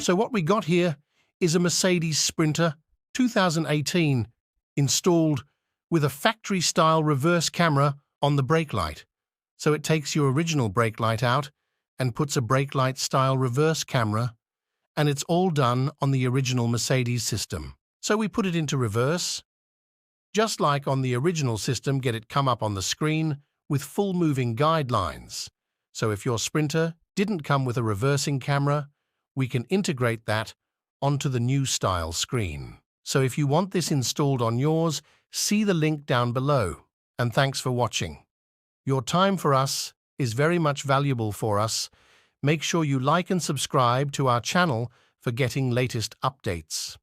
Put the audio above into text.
So what we got here is a Mercedes Sprinter 2018 installed with a factory-style reverse camera on the brake light. So it takes your original brake light out and puts a brake light-style reverse camera, and it's all done on the original Mercedes system. So we put it into reverse, just like on the original system, get it come up on the screen with full moving guidelines. So if your Sprinter didn't come with a reversing camera, we can integrate that onto the new style screen. So if you want this installed on yours, see the link down below. And thanks for watching. Your time for us is very much valuable for us. Make sure you like and subscribe to our channel for getting latest updates.